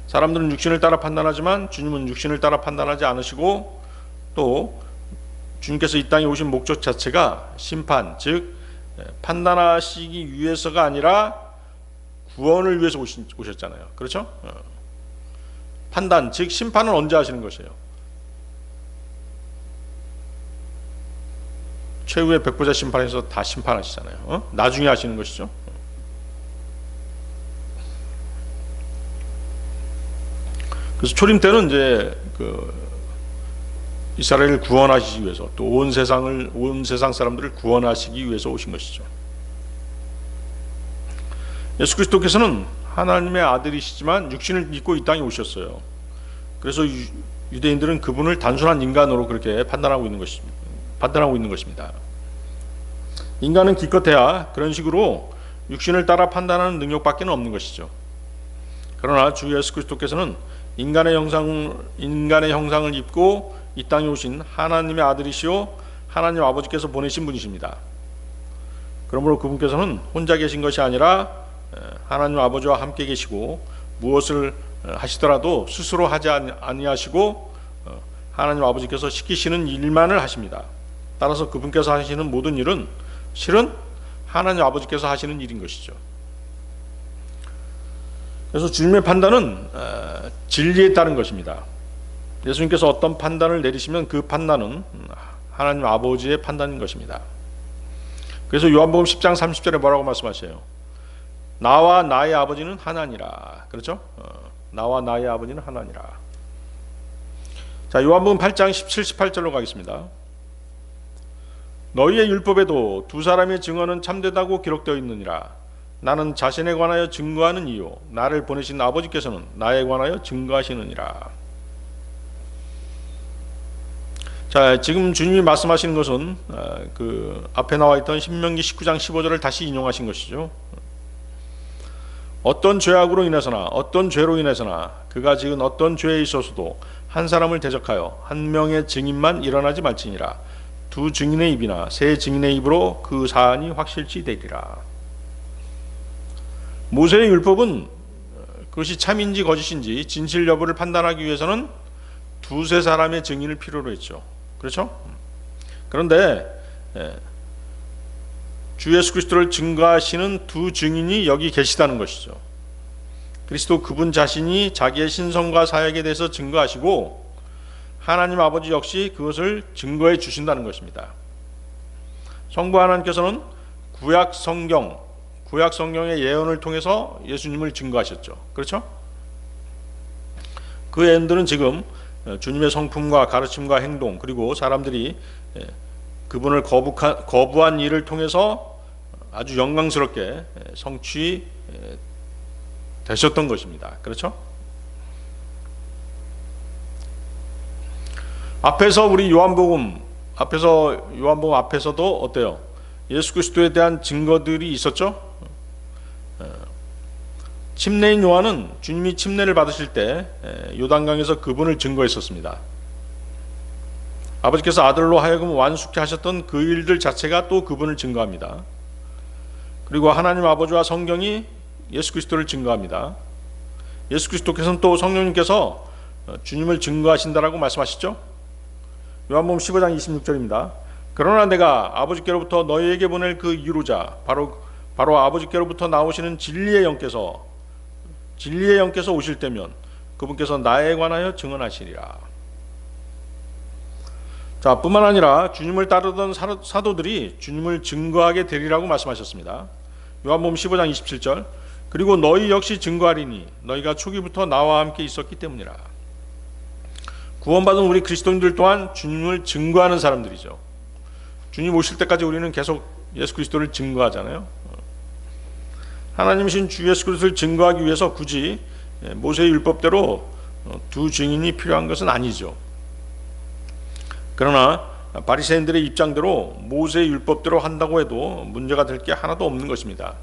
사람들은 육신을 따라 판단하지만 주님은 육신을 따라 판단하지 않으시고, 또 주님께서 이 땅에 오신 목적 자체가 심판, 즉 판단하시기 위해서가 아니라 구원을 위해서 오셨잖아요. 그렇죠? 판단, 즉 심판은 언제 하시는 것이에요? 최후의 백보자 심판에서 다 심판하시잖아요. 나중에 하시는 것이죠. 그래서 초림 때는 이제 이스라엘을 구원하시기 위해서, 또 온 세상 사람들을 구원하시기 위해서 오신 것이죠. 예수 그리스도께서는 하나님의 아들이시지만 육신을 입고 이 땅에 오셨어요. 그래서 유대인들은 그분을 단순한 인간으로 그렇게 판단하고 있는 것입니다. 인간은 기껏해야 그런 식으로 육신을 따라 판단하는 능력밖에 없는 것이죠. 그러나 주 예수 그리스도께서는 인간의 형상을 입고 이 땅에 오신 하나님의 아들이시오 하나님 아버지께서 보내신 분이십니다. 그러므로 그분께서는 혼자 계신 것이 아니라 하나님 아버지와 함께 계시고, 무엇을 하시더라도 스스로 하지 아니하시고 하나님 아버지께서 시키시는 일만을 하십니다. 따라서 그분께서 하시는 모든 일은 실은 하나님 아버지께서 하시는 일인 것이죠. 그래서 주님의 판단은 진리에 따른 것입니다. 예수님께서 어떤 판단을 내리시면 그 판단은 하나님 아버지의 판단인 것입니다. 그래서 요한복음 10장 30절에 뭐라고 말씀하세요? 나와 나의 아버지는 하나니라. 그렇죠? 나와 나의 아버지는 하나니라. 자, 요한복음 8장 17, 18절로 가겠습니다. 너희의 율법에도 두 사람의 증언은 참되다고 기록되어 있느니라. 나는 자신에 관하여 증거하는 이요 나를 보내신 아버지께서는 나에 관하여 증거하시느니라. 자, 지금 주님이 말씀하시는 것은 그 앞에 나와 있던 신명기 19장 15절을 다시 인용하신 것이죠. 어떤 죄악으로 인해서나 어떤 죄로 인해서나 그가 지은 어떤 죄에 있어서도 한 사람을 대적하여 한 명의 증인만 일어나지 말지니라. 두 증인의 입이나 세 증인의 입으로 그 사안이 확실치 되리라. 모세의 율법은 그것이 참인지 거짓인지 진실 여부를 판단하기 위해서는 두세 사람의 증인을 필요로 했죠. 그렇죠? 그런데 주 예수 그리스도를 증거하시는 두 증인이 여기 계시다는 것이죠. 그리스도 그분 자신이 자기의 신성과 사역에 대해서 증거하시고 하나님 아버지 역시 그것을 증거해 주신다는 것입니다. 성부 하나님께서는 구약 성경의 예언을 통해서 예수님을 증거하셨죠. 그렇죠? 그 예언들은 지금 주님의 성품과 가르침과 행동, 그리고 사람들이 그분을 거부한 일을 통해서 아주 영광스럽게 성취되셨던 것입니다. 그렇죠? 앞에서 요한복음 앞에서도 어때요? 예수 그리스도에 대한 증거들이 있었죠? 침례인 요한은 주님이 침례를 받으실 때 요단강에서 그분을 증거했었습니다. 아버지께서 아들로 하여금 완숙케 하셨던 그 일들 자체가 또 그분을 증거합니다. 그리고 하나님 아버지와 성경이 예수 그리스도를 증거합니다. 예수 그리스도께서는 또 성령님께서 주님을 증거하신다라고 말씀하시죠. 요한복음 15장 26절입니다. 그러나 내가 아버지께로부터 너희에게 보낼 그 이루자 바로 아버지께로부터 나오시는 진리의 영께서 오실 때면 그분께서 나에 관하여 증언하시리라. 자, 뿐만 아니라 주님을 따르던 사도들이 주님을 증거하게 되리라고 말씀하셨습니다. 요한복음 15장 27절. 그리고 너희 역시 증거하리니 너희가 초기부터 나와 함께 있었기 때문이라. 구원받은 우리 그리스도인들 또한 주님을 증거하는 사람들이죠. 주님 오실 때까지 우리는 계속 예수 그리스도를 증거하잖아요. 하나님이신 주 예수 그리스도를 증거하기 위해서 굳이 모세의 율법대로 두 증인이 필요한 것은 아니죠. 그러나 바리새인들의 입장대로 모세의 율법대로 한다고 해도 문제가 될 게 하나도 없는 것입니다.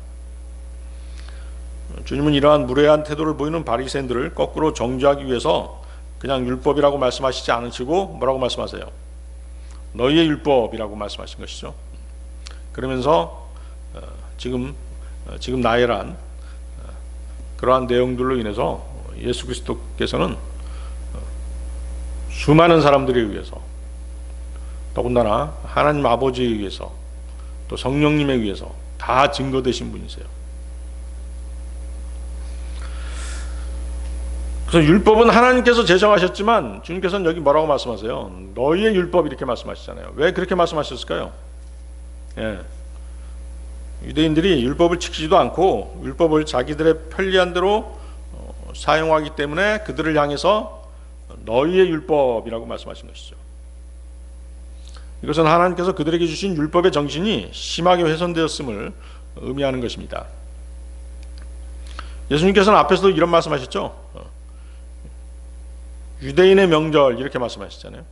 주님은 이러한 무례한 태도를 보이는 바리새인들을 거꾸로 정죄하기 위해서 그냥 율법이라고 말씀하시지 않으시고 뭐라고 말씀하세요? 너희의 율법이라고 말씀하신 것이죠. 그러면서 지금 나열한 그러한 내용들로 인해서 예수 그리스도께서는 수많은 사람들에 의해서, 더군다나 하나님 아버지에 의해서, 또 성령님에 의해서 다 증거되신 분이세요. 그래서 율법은 하나님께서 제정하셨지만 주님께서는 여기 뭐라고 말씀하세요? 너희의 율법 이렇게 말씀하시잖아요. 왜 그렇게 말씀하셨을까요? 유대인들이 율법을 지키지도 않고 율법을 자기들의 편리한 대로 사용하기 때문에 그들을 향해서 너희의 율법이라고 말씀하신 것이죠. 이것은 하나님께서 그들에게 주신 율법의 정신이 심하게 훼손되었음을 의미하는 것입니다. 예수님께서는 앞에서도 이런 말씀하셨죠. 유대인의 명절 이렇게 말씀하셨잖아요.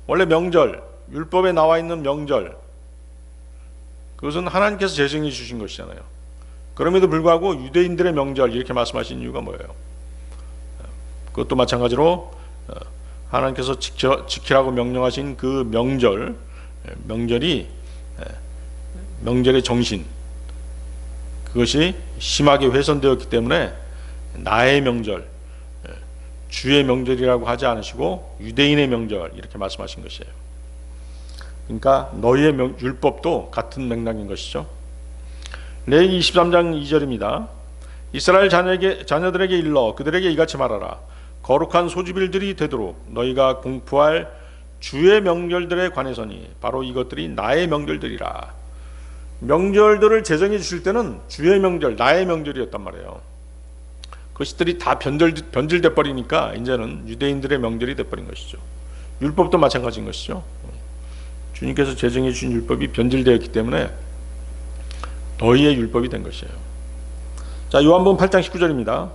원래 명절, 율법에 나와 있는 명절, 그것은 하나님께서 제정해 주신 것이잖아요. 그럼에도 불구하고 유대인들의 명절 이렇게 말씀하신 이유가 뭐예요? 그것도 마찬가지로 하나님께서 지키라고 명령하신 그 명절의 정신, 그것이 심하게 훼손되었기 때문에 나의 명절, 주의 명절이라고 하지 않으시고 유대인의 명절 이렇게 말씀하신 것이에요. 그러니까 너희의 율법도 같은 맥락인 것이죠. 레위기 23장 2절입니다. 이스라엘 자녀들에게 일러 그들에게 이같이 말하라. 거룩한 소집일들이 되도록 너희가 공포할 주의 명절들에 관해서니 바로 이것들이 나의 명절들이라. 명절들을 제정해 주실 때는 주의 명절, 나의 명절이었단 말이에요. 그것들이 다 변질돼 버리니까 이제는 유대인들의 명절이 돼 버린 것이죠. 율법도 마찬가지인 것이죠. 주님께서 제정해 주신 율법이 변질되었기 때문에 너희의 율법이 된 것이에요. 자, 요한복음 8장 19절입니다.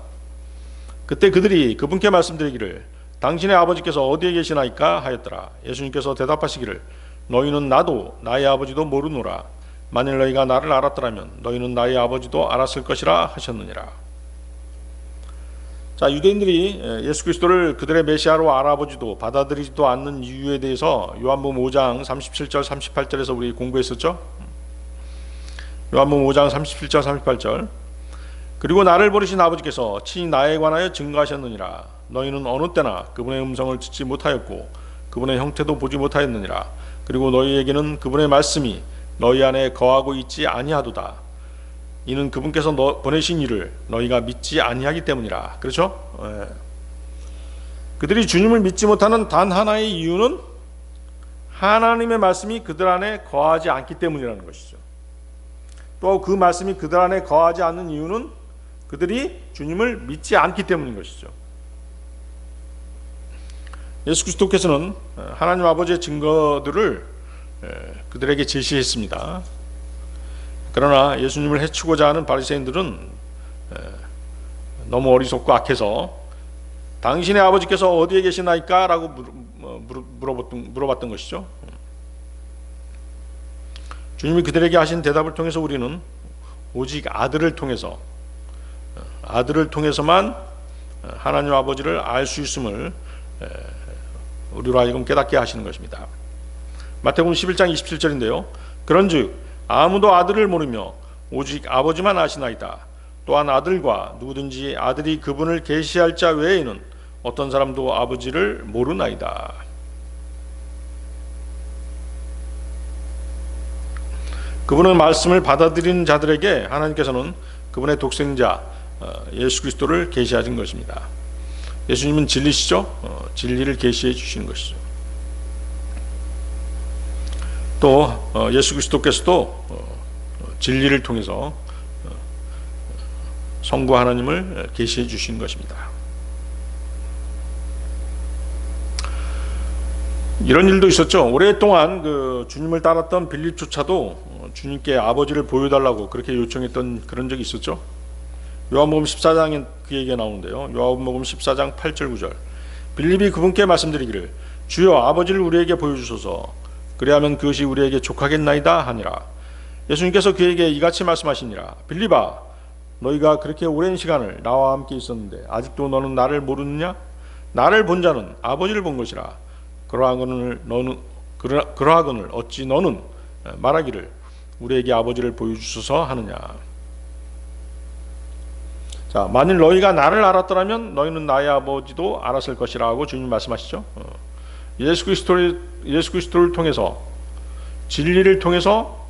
그때 그들이 그분께 말씀드리기를 당신의 아버지께서 어디에 계시나이까 하였더라. 예수님께서 대답하시기를 너희는 나도 나의 아버지도 모르노라. 만일 너희가 나를 알았더라면 너희는 나의 아버지도 알았을 것이라 하셨느니라. 자, 유대인들이 예수 그리스도를 그들의 메시아로 알아보지도 받아들이지도 않는 이유에 대해서 요한복음 5장 37절 38절에서 우리 공부했었죠. 요한복음 5장 37절 38절. 그리고 나를 버리신 아버지께서 친히 나에 관하여 증거하셨느니라. 너희는 어느 때나 그분의 음성을 듣지 못하였고 그분의 형태도 보지 못하였느니라. 그리고 너희에게는 그분의 말씀이 너희 안에 거하고 있지 아니하도다. 이는 그분께서 보내신 이를 너희가 믿지 아니하기 때문이라. 그렇죠? 그들이 주님을 믿지 못하는 단 하나의 이유는 하나님의 말씀이 그들 안에 거하지 않기 때문이라는 것이죠. 또 그 말씀이 그들 안에 거하지 않는 이유는 그들이 주님을 믿지 않기 때문인 것이죠. 예수 그리스도께서는 하나님 아버지의 증거들을 그들에게 제시했습니다. 그러나 예수님을 해치고자 하는 바리새인들은 너무 어리석고 악해서 당신의 아버지께서 어디에 계시나이까? 라고 물어봤던 것이죠. 주님이 그들에게 하신 대답을 통해서 우리는 오직 아들을 통해서만 하나님 아버지를 알 수 있음을 우리로 하여금 깨닫게 하시는 것입니다. 마태복음 11장 27절인데요. 그런즉 아무도 아들을 모르며 오직 아버지만 아시나이다. 또한 아들과 누구든지 아들이 그분을 계시할 자 외에는 어떤 사람도 아버지를 모르나이다. 그분의 말씀을 받아들이는 자들에게 하나님께서는 그분의 독생자 예수 그리스도를 계시하신 것입니다. 예수님은 진리시죠. 진리를 계시해 주시는 것이죠. 또 예수 그리스도께서도 진리를 통해서 성부 하나님을 계시해 주신 것입니다. 이런 일도 있었죠. 오랫동안 그 주님을 따랐던 빌립조차도 주님께 아버지를 보여달라고 그렇게 요청했던 그런 적이 있었죠. 요한복음 14장에 그 얘기가 나오는데요. 요한복음 14장 8절 9절. 빌립이 그분께 말씀드리기를 주여 아버지를 우리에게 보여주소서. 그리하면 그것이 우리에게 족하겠나이다 하니라. 예수님께서 그에게 이같이 말씀하시니라. 빌립아, 너희가 그렇게 오랜 시간을 나와 함께 있었는데 아직도 너는 나를 모르느냐? 나를 본 자는 아버지를 본 것이라. 그러하거늘 어찌 너는 말하기를 우리에게 아버지를 보여주소서 하느냐. 자, 만일 너희가 나를 알았더라면 너희는 나의 아버지도 알았을 것이라고 주님 말씀하시죠. 예수 그리스도를 통해서, 진리를 통해서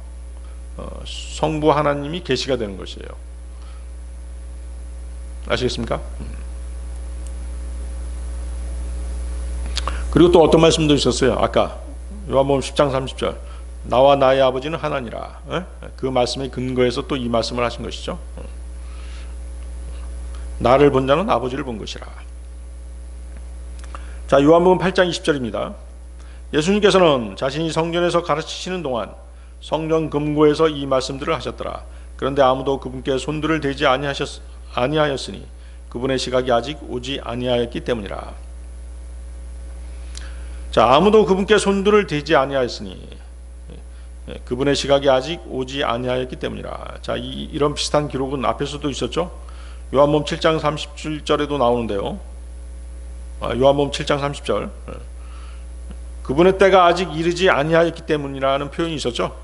성부 하나님이 계시가 되는 것이에요. 아시겠습니까? 그리고 또 어떤 말씀도 있었어요. 아까 요한복음 10장 30절 나와 나의 아버지는 하나니라. 그 말씀의 근거에서 또 이 말씀을 하신 것이죠. 나를 본 자는 아버지를 본 것이라. 자, 요한복음 8장 20절입니다. 예수님께서는 자신이 성전에서 가르치시는 동안 성전 금고에서 이 말씀들을 하셨더라. 그런데 아무도 그분께 손들을 대지 아니하였으니 그분의 시각이 아직 오지 아니하였기 때문이라. 자, 아무도 그분께 손들을 대지 아니하였으니 그분의 시각이 아직 오지 아니하였기 때문이라. 자, 이런 비슷한 기록은 앞에서도 있었죠. 요한복음 7장 37절에도 나오는데요. 요한복음 7장 30절. 그분의 때가 아직 이르지 아니하였기 때문이라는 표현이 있었죠.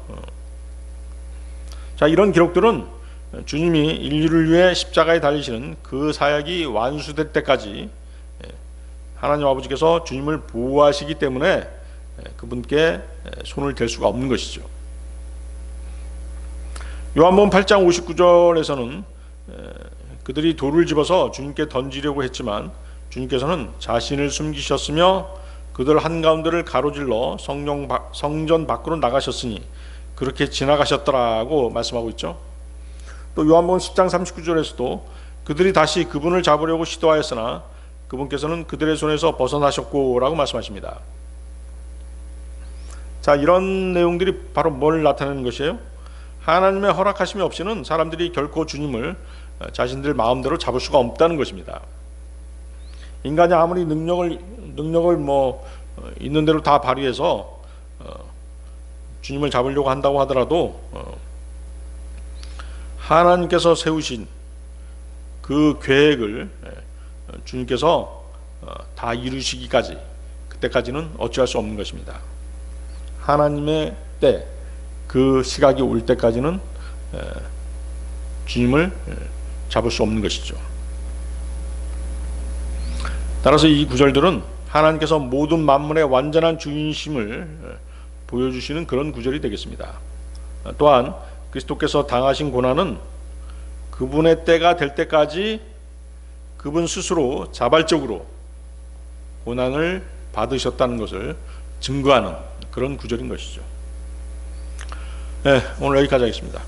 자, 이런 기록들은 주님이 인류를 위해 십자가에 달리시는 그 사역이 완수될 때까지 하나님 아버지께서 주님을 보호하시기 때문에 그분께 손을 댈 수가 없는 것이죠. 요한복음 8장 59절에서는 그들이 돌을 집어서 주님께 던지려고 했지만 주님께서는 자신을 숨기셨으며 그들 한가운데를 가로질러 성전 밖으로 나가셨으니 그렇게 지나가셨더라고 말씀하고 있죠. 또 요한복음 10장 39절에서도 그들이 다시 그분을 잡으려고 시도하였으나 그분께서는 그들의 손에서 벗어나셨고 라고 말씀하십니다. 자, 이런 내용들이 바로 뭘 나타내는 것이에요? 하나님의 허락하심이 없이는 사람들이 결코 주님을 자신들 마음대로 잡을 수가 없다는 것입니다. 인간이 아무리 능력을 있는 대로 다 발휘해서 주님을 잡으려고 한다고 하더라도 하나님께서 세우신 그 계획을 주님께서 다 이루시기까지, 그때까지는 어찌할 수 없는 것입니다. 하나님의 때, 그 시각이 올 때까지는 주님을 잡을 수 없는 것이죠. 따라서 이 구절들은 하나님께서 모든 만물의 완전한 주인심을 보여주시는 그런 구절이 되겠습니다. 또한 그리스도께서 당하신 고난은 그분의 때가 될 때까지 그분 스스로 자발적으로 고난을 받으셨다는 것을 증거하는 그런 구절인 것이죠. 네, 오늘 여기까지 하겠습니다.